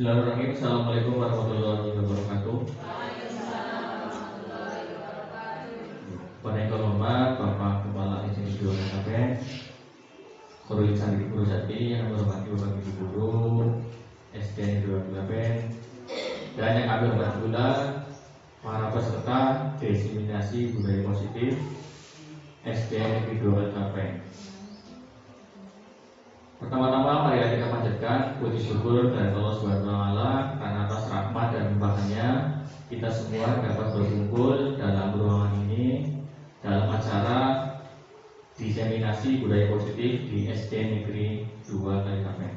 Bismillahirrahmanirrahim. Assalamualaikum warahmatullahi wabarakatuh. Kepada yang terhormat Bapak Kepala Institusi KPN, Guru Santri Guru Sati, yang hormati Bapak Ibu Guru SDN Negeri KPN, dan yang kami hormati pula para peserta diseminasi budaya positif SDN Negeri KPN. Pertama-tama marilah kita panjatkan puji syukur dan Allah Subhanahu wa taala karena atas rahmat dan limpahannya kita semua dapat berkumpul dalam ruangan ini dalam acara diseminasi budaya positif di SD Negeri 2 KPN.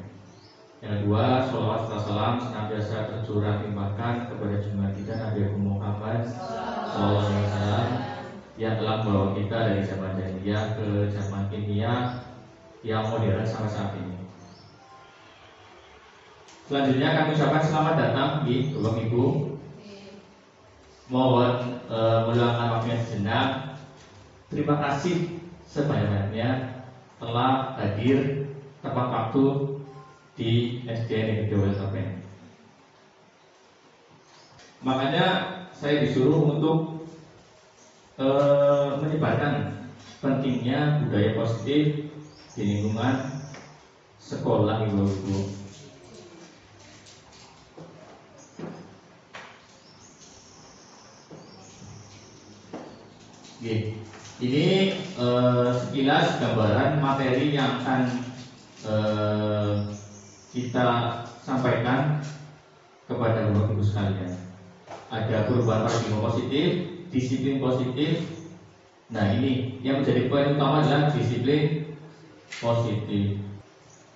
Yang kedua, sholawat serta salam senantiasa tercurah limpahkan kepada junjungan kita Nabi Muhammad SAW yang telah membawa kita dari zaman jahiliyah ke zaman kimia yang modern sampai saat ini. Selanjutnya kami ucapkan selamat datang di Bapak Ibu. Mohon meluangkan waktunya sejenak. Terima kasih sebanyak-banyaknya telah hadir tepat waktu di SDN Negeri KPN. Makanya saya disuruh untuk menyebarkan pentingnya budaya positif di lingkungan sekolah Ibu-ibu. Ini sekilas gambaran materi yang akan kita sampaikan kepada Bapak Ibu sekalian. Ada perubahan paradigma positif, disiplin positif. Nah, ini yang menjadi poin utama adalah disiplin positif.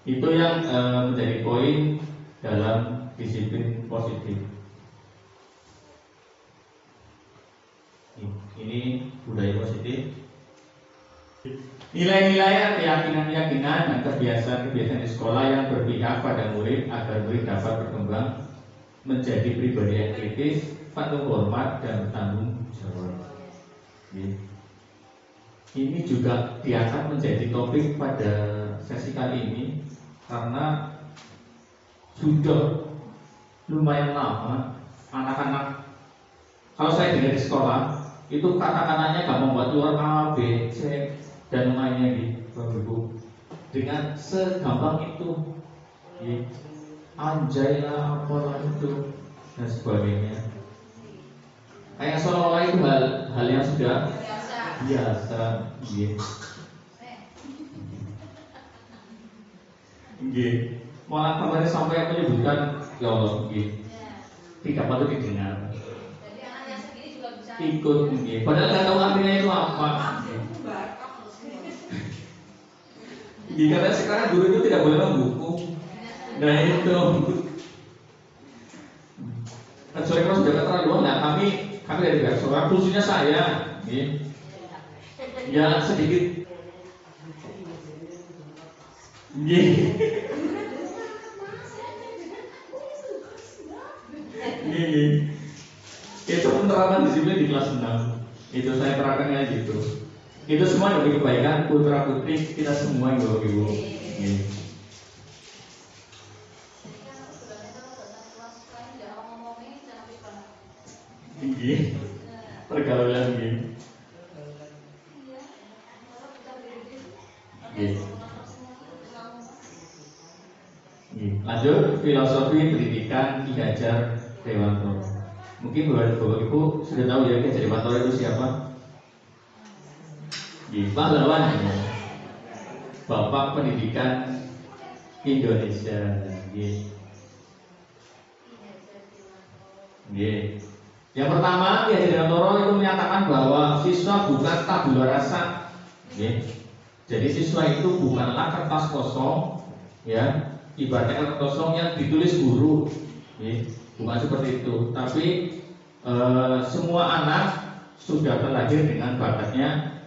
Itu yang menjadi poin dalam disiplin positif. Ini budaya positif. Nilai-nilai, keyakinan-keyakinan dan kebiasaan-kebiasaan di sekolah yang berpihak pada murid agar murid dapat berkembang menjadi pribadi yang kritis, penuh hormat dan bertanggung jawab. Ini juga diangkat menjadi topik pada sesi kali ini karena sudah lumayan lama anak-anak, kalau saya dengar di sekolah itu kata-katanya gak membuat keluar A, B, C dan lainnya gitu, Ibu. Dengan segampang itu, anjay lah, apalah itu dan sebagainya. Kayak seolah-olah itu hal yang sudah biasa, malah kemarin sampai menyebutkan ya Allah, tidak patut didengar. Jadi anaknya sendiri juga bisa Ikut, padahal nggak tahu artinya itu apa. Karena sekarang guru itu tidak boleh membuku. Nah itu. Kecuali kalau sudah keterlaluan, nah kami dari pihak sekolah, khususnya saya, ya sedikit, itu penerapan disiplin di kelas 6. Itu saya terapkannya gitu. Itu semua demi kebaikan putra putri kita semua, ibu-ibu. Pergaulan Lanjut, filosofi pendidikan Ki Hajar Dewantoro. Mungkin Bapak Ibu sudah tahu ya Ki Hajar Dewantoro itu siapa? Pahlawan, Bapak Pendidikan Indonesia. Yang pertama, Ki Hajar Dewantoro itu menyatakan bahwa siswa bukan tabula rasa. Jadi siswa itu bukanlah kertas kosong, ya, ibaratnya kertas kosong yang ditulis guru, bukan seperti itu. Tapi semua anak sudah terlahir dengan bakatnya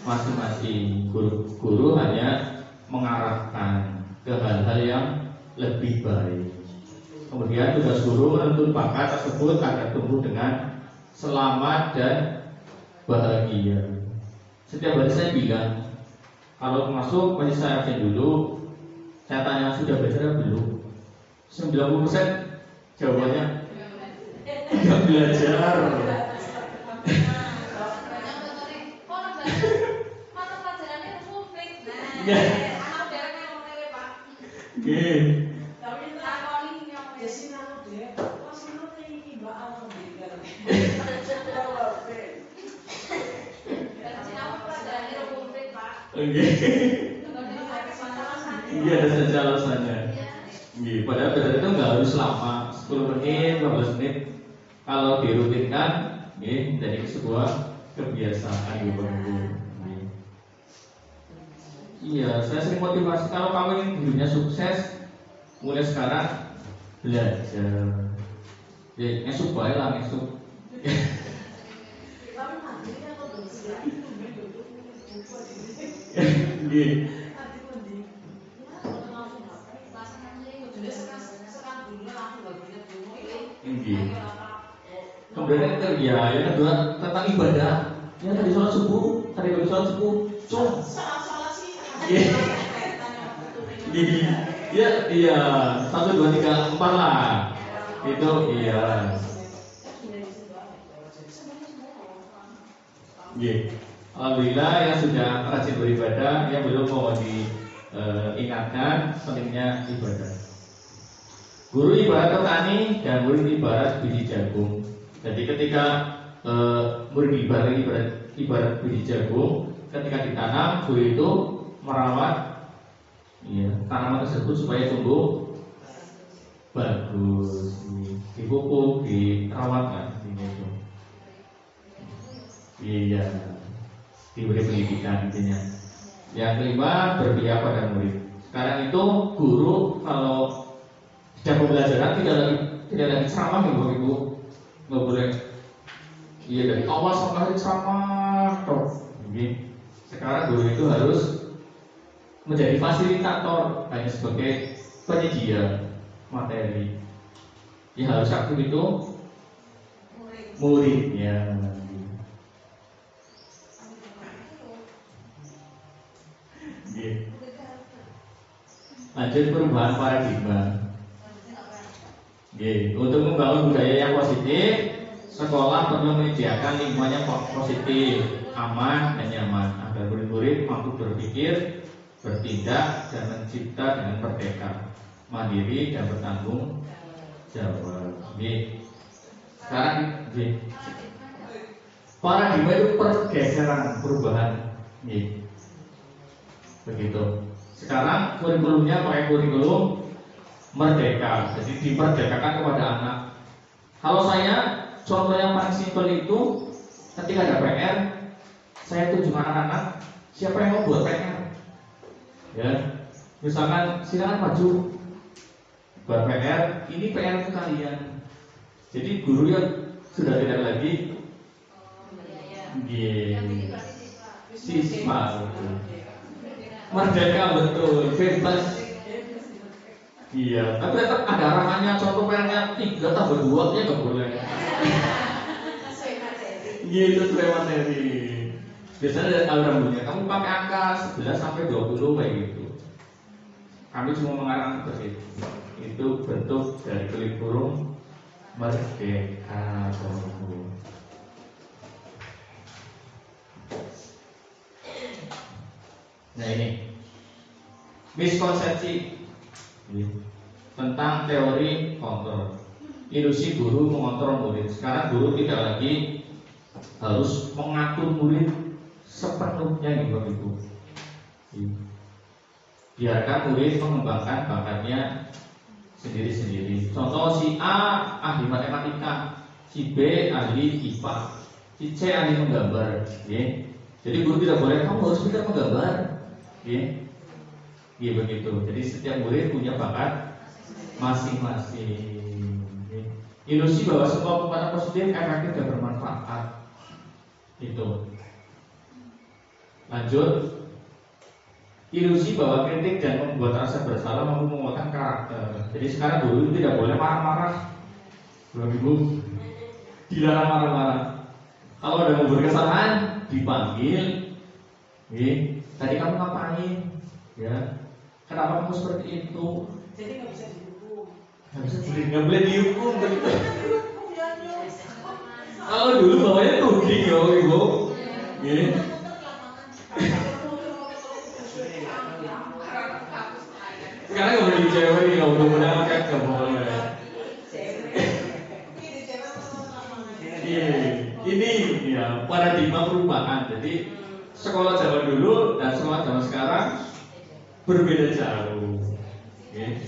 masing-masing. Guru hanya mengarahkan ke hal-hal yang lebih baik. Kemudian tugas guru menuntut bakat tersebut agar tumbuh dengan selamat dan bahagia. Setiap hari saya bilang, kalau masuk pasti saya absen dulu. Saya tanya sudah belajar belum? 90% Jawabannya nggak belajar. Mata pelajarannya konflik. Iya. Anak derek yang ngomongnya Pak. Nggih. Tapi takoni ngomongnya. Ya sinau deh. Wah sinau iki Mbak Alon iki kan. Dan sinau pelajarannya konflik Pak. Oke. Iya, ada saja alasannya. Iya, padahal belajar itu nggak harus lama, 10 menit, 15 menit. Kalau dirutinkan, ya, jadi sebuah kebiasaan gitu. Iya, saya sering motivasi kalau kamu ingin dirinya sukses, mulai sekarang belajar. Ya, ngesuk bae lah, ngesuk. Tapi mandiri kan kok belum siap. Iya. Kemudian ya, yang kedua tentang ibadah. Ya tadi sholat subuh, Salah sih. Jadi, iya, 1, 2, 3, 4 lah. Itu iya. Alhamdulillah yang sudah rajin beribadah, yang belum mau diingatkan pentingnya ibadah. Guru ibarat petani dan murid ibarat biji jagung. Jadi ketika murid ibarat biji jagung, ketika ditanam, guru itu merawat tanaman tersebut supaya tumbuh bagus, dipupuk, dirawat kan, gitu. Iya, diberi pendidikan intinya. Yang kelima, berpihak pada murid. Sekarang itu guru kalau jam pembelajaran tidak lagi ceramah ya Bapak Ibu, nggak boleh. Iya dari awal sampai akhir ceramah toh. Sekarang guru itu harus menjadi fasilitator, hanya sebagai penyedia materi. Yang harus aktif itu muridnya. Lanjut perubahan paradigma. Untuk membangun budaya yang positif, sekolah perlu menyediakan lingkungan yang positif, aman dan nyaman agar murid-murid mampu berpikir, bertindak dan mencipta dengan merdeka, mandiri dan bertanggung jawab. Sekarang paradigma itu pergeseran, perubahan. Begitu. Sekarang kurikulumnya pakai kurikulum merdeka, jadi diperdekakan kepada anak. Kalau saya, contoh yang paling simpel itu, ketika ada PR, saya tunjukkan anak-anak siapa yang mau buat PR. Ya, misalkan silakan maju buat PR, ini PR untuk kalian. Jadi guru yang sudah tidak lagi siswa, merdeka betul, bebas. Iya, tapi tetap ada arahannya. Contoh PR-nya 3 tambah 2 ya nggak boleh. Gitu sesuai materi. Biasanya ada alur kamu pakai angka 11 sampai 20 kayak gitu. Kami cuma mengarang seperti itu. Itu bentuk dari kurikulum merdeka. Nah ini miskonsepsi tentang teori kontrol. Ilusi guru mengontrol murid. Sekarang guru tidak lagi harus mengatur murid sepenuhnya gitu Ibu. Biarkan murid mengembangkan bakatnya sendiri-sendiri. Contoh si A ahli matematika, si B ahli IPA, si C ahli menggambar. Jadi guru tidak boleh kamu harus bisa menggambar. Iya begitu. Jadi setiap murid punya bakat masing-masing. Ilusi bahwa semua kekuatan positif efektif dan bermanfaat. Itu. Lanjut. Ilusi bahwa kritik dan membuat rasa bersalah mampu menguatkan karakter. Jadi sekarang guru tidak boleh marah-marah. Ibu dilarang marah-marah. Kalau ada membuat kesalahan dipanggil. Tadi kamu ngapain? Ya. Kenapa kamu seperti itu? Jadi nggak bisa dihukum. nggak boleh dihukum begitu. Kalau dulu bawanya tuding ya ibu, ya. Sekarang nggak boleh dijawab nih, nggak boleh kan nggak boleh. Ini ya paradigma perubahan. Jadi sekolah zaman dulu dan sekolah zaman sekarang berbeda jauh. Okay.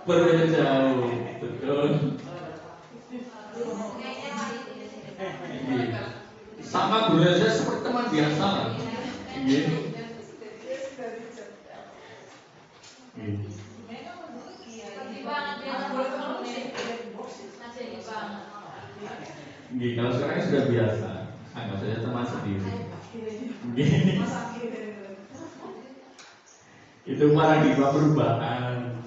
Berbeda jauh, betul. Sama guru saja seperti teman biasa lah. Kalau sekarang sudah biasa, anggap saja teman sendiri. Itu paradigma perubahan.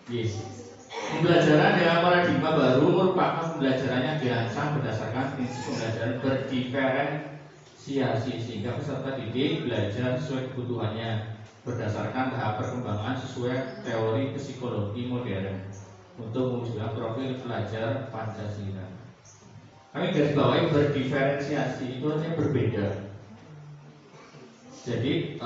Yes. Pembelajaran dengan paradigma baru merupakan pembelajaran yang dirancang berdasarkan prinsip pembelajaran berdiferensiasi sehingga peserta didik belajar sesuai kebutuhannya berdasarkan tahap perkembangan sesuai teori psikologi modern untuk mewujudkan profil pelajar Pancasila. Kami garis bawahi berdiferensiasi itu artinya berbeda. Jadi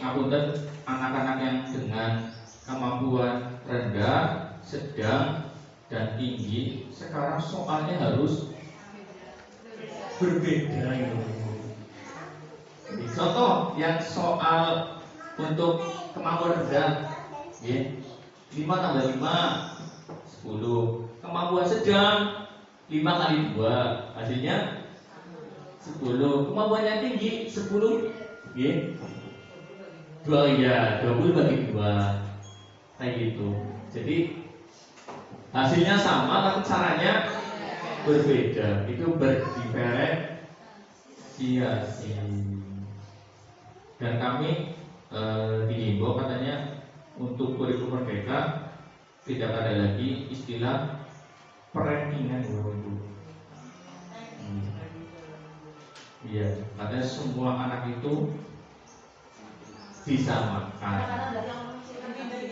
ngapunten anak-anak yang dengan kemampuan rendah, sedang, dan tinggi sekarang soalnya harus berbeda. Contoh yang soal untuk kemampuan rendah, ya, 5 tambah 5 10. Kemampuan sedang 5 kali 2 hasilnya 10. Kemampuan yang tinggi 10, ya, 20 bagi 2 kayak gitu. Jadi hasilnya sama tapi caranya berbeda. Itu berdiferensiasi. Dan kami dihimbau katanya untuk kurikulum merdeka tidak ada lagi istilah perankingan guru. Iya, katanya semua anak itu disamakan.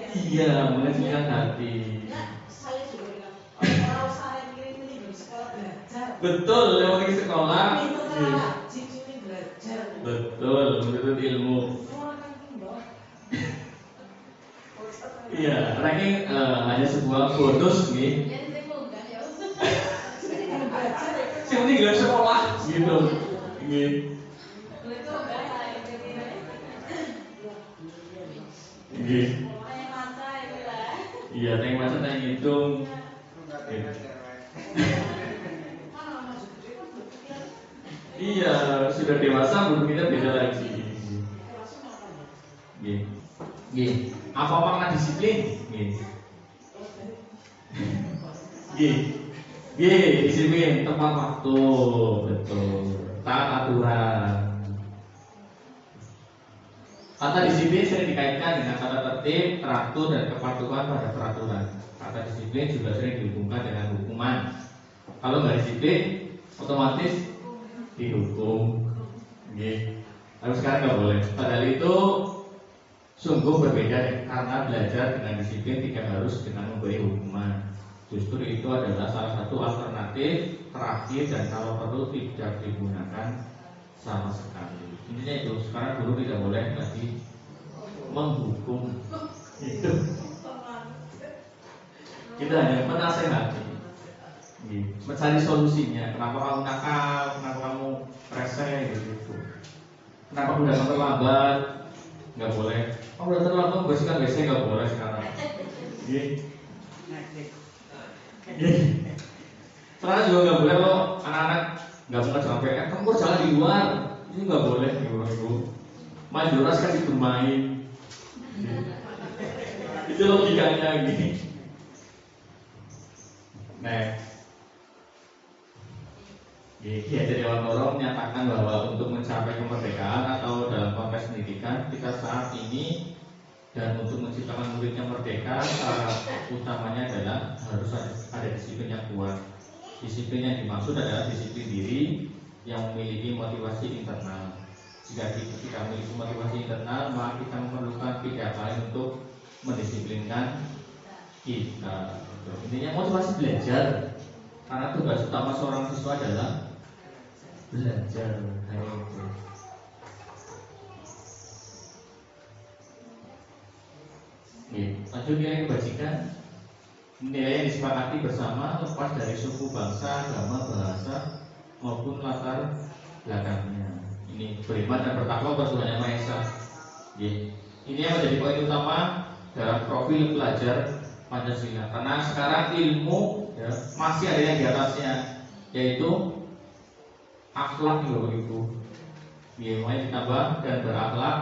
Iya, mengecilkan hati. Betul, lewat di sekolah. Betul, menuntut ilmu. Iya, ranking hanya sebuah bonus nih. Yang penting gak sekolah, gitu. Iya, tanya masa tanya hitung. Iya, sudah dewasa belum kita beda lagi. Apa makna disiplin? Disiplin tepat waktu, betul. Taat aturan. Kata disiplin sering dikaitkan dengan kata tertib, teratur, dan kepatuhan pada peraturan. Kata disiplin juga sering dihubungkan dengan hukuman. Kalau nggak disiplin, otomatis dihukum. Tapi sekarang nggak boleh. Padahal itu sungguh berbeda karena belajar dengan disiplin tidak harus dengan memberi hukuman. Justru itu adalah salah satu alternatif terakhir dan kalau perlu tidak digunakan sama sekali. Intinya itu, sekarang guru tidak boleh lagi menghukum. Itu kita hanya menasehati, mencari solusinya. Kenapa kamu nakal? Kenapa kamu rese? Gitu. Kenapa kamu datang terlambat? Nggak boleh. Kamu datang terlambat, bersihkan WC nggak boleh sekarang. Sekarang juga nggak boleh loh anak-anak nggak boleh sampai kamu jalan di luar. Ini nggak boleh, ibu-ibu. Main joras kan itu main. Itu logikanya gini. Next. Jadi Dewan Toro menyatakan bahwa untuk mencapai kemerdekaan atau dalam konteks pendidikan kita saat ini dan untuk menciptakan murid yang merdeka, syarat utamanya adalah harus ada disiplin yang kuat. Disiplin yang dimaksud adalah disiplin diri yang memiliki motivasi internal. Jika kita memiliki motivasi internal, maka kita memerlukan pihak lain untuk mendisiplinkan kita. Intinya motivasi belajar, karena tugas utama seorang siswa adalah belajar. Lanjut nilai kebajikan. Nilai yang disepakati bersama lepas dari suku, bangsa, agama, bahasa maupun latar belakangnya. Ini beriman dan bertakwa kepada Tuhan Yang Maha Esa. Ini yang menjadi poin utama dalam profil pelajar Pancasila. Karena sekarang ilmu masih ada yang di atasnya, yaitu akhlak Bapak Ibu. Mulai ditambah dan berakhlak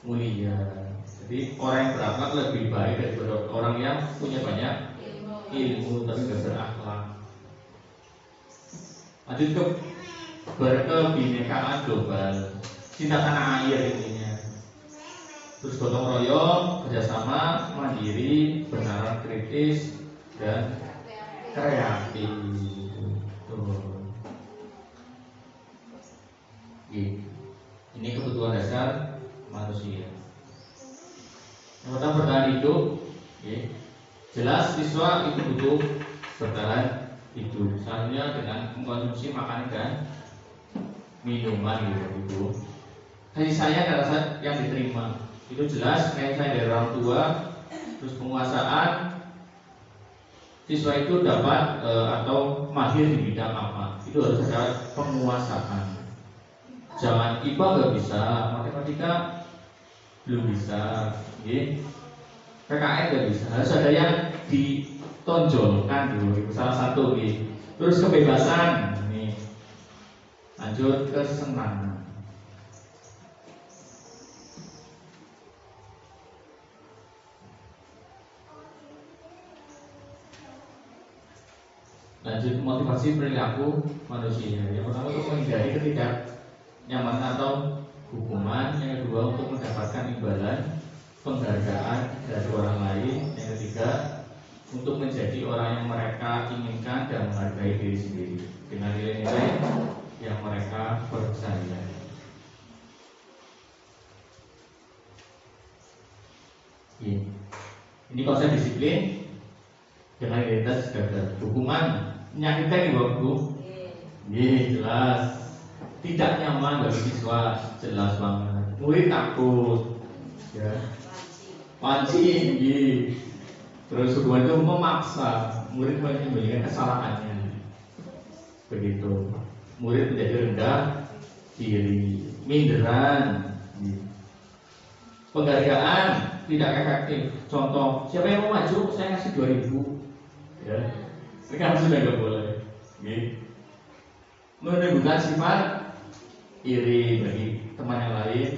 mulia. Jadi orang yang berakhlak lebih baik daripada orang yang punya banyak ilmu tapi nggak berakhlak. Lanjut ke berkebinekaan global, cinta tanah air intinya. Terus gotong royong, kerjasama, mandiri, benaran kritis dan kreatif. Ini kebutuhan dasar manusia. Yang pertama bertahan hidup. Jelas siswa itu butuh bertahan hidup. Misalnya dengan mengkonsumsi makanan dan minuman gitu. Kasih sayang dan rasa yang diterima itu jelas, kasih sayang dari orang tua. Terus penguasaan, siswa itu dapat atau mahir di bidang apa, itu harus ada penguasaan. Jangan IPA nggak bisa, matematika belum bisa, PKN nggak bisa. Harus ada yang ditonjolkan dulu. Salah satu Terus kebebasan. Lanjut kesenangan. Lanjut motivasi perilaku manusia. Yang pertama untuk menghindari ketidaknyamanan atau hukuman. Yang kedua untuk mendapatkan imbalan penghargaan dari orang lain. Yang ketiga untuk menjadi orang yang mereka inginkan dan menghargai diri sendiri dengan nilai-nilai yang mereka percaya. Ini konsep disiplin dengan identitas gagal. Hukuman menyakitkan Ibu. Jelas. Tidak nyaman bagi siswa, jelas banget. Murid takut, pancing, terus hubungan itu memaksa murid menyembunyikan kesalahannya. Begitu. Murid menjadi rendah diri, minderan. Penghargaan tidak efektif. Contoh, siapa yang mau maju, saya kasih 2.000. Sekarang sudah nggak boleh. Menimbulkan sifat iri bagi teman yang lain,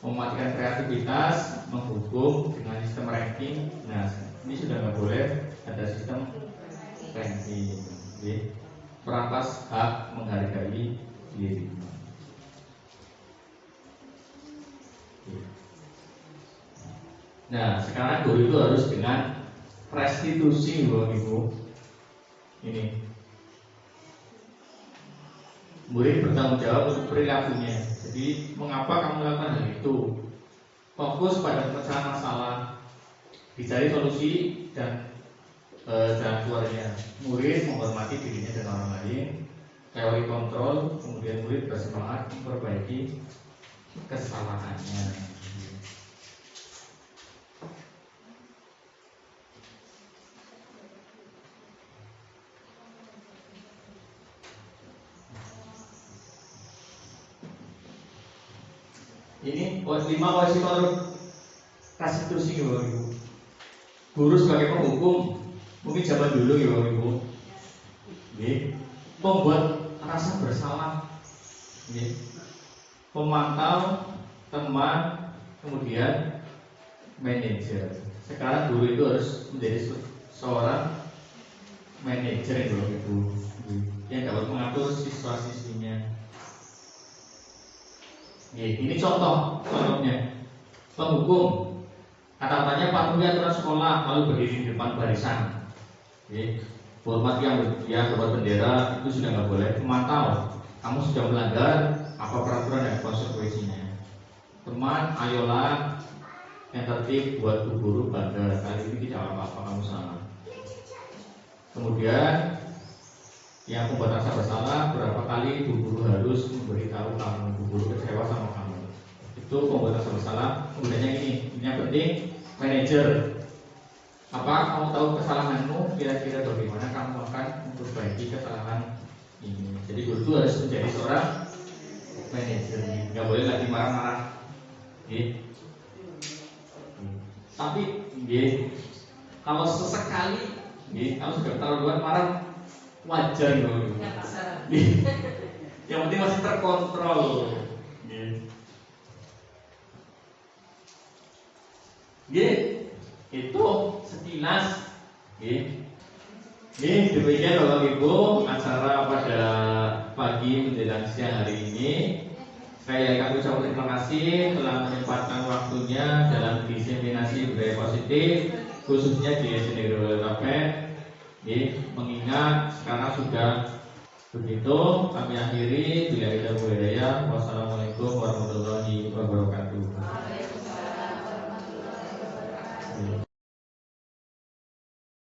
mematikan kreativitas, menghukum dengan sistem ranking. Nah, ini sudah nggak boleh ada sistem ranking. Merampas hak menghargai diri. Nah, sekarang guru itu harus dengan restitusi, Bapak Ibu. Ini murid bertanggung jawab untuk perilakunya. Jadi, mengapa kamu melakukan hal itu? Fokus pada pemecahan masalah, dicari solusi dan jalan keluarnya. Murid menghormati dirinya dan orang lain, teori kontrol, kemudian murid bersemangat memperbaiki kesalahannya. Ini 5 posisi restitusi ya Bapak Ibu. Guru sebagai penghukum, mungkin zaman dulu ya Bapak Ibu, membuat rasa bersalah, pemantau, teman, kemudian manajer. Sekarang guru itu harus menjadi seorang manajer ya Bapak Ibu, yang dapat mengatur siswa-siswinya. Ini contohnya penghukum, kata-katanya patuhi aturan sekolah lalu berdiri di depan barisan. hormat yang berbuat bendera itu sudah nggak boleh. Memantau kamu sudah melanggar apa peraturan dan konsekuensinya. Teman, ayolah yang tertib buat bu guru bandar. Kali ini tidak apa-apa, kamu salah. Kemudian yang membuat rasa bersalah, berapa kali bu guru harus memberitahu kamu, bu guru kecewa sama kamu. Itu membuat rasa bersalah. Kemudian ini yang penting, manajer. Apa kamu tahu kesalahanmu, kira-kira bagaimana kamu akan memperbaiki kesalahan ini. Jadi guru itu harus menjadi seorang manajer, nggak boleh lagi marah-marah. Tapi kalau sesekali kalau sudah terlalu marah, wajar loh. Yang penting masih terkontrol. Itu sekilas. Demikian Bapak Ibu acara pada pagi menjelang siang hari ini. Saya kami ucapkan terima kasih telah menyempatkan waktunya dalam diseminasi budaya positif, khususnya di SD Negeri Kapet. Mengingat sekarang sudah begitu, kami akhiri. Bila kita budaya, wassalamualaikum warahmatullahi wabarakatuh.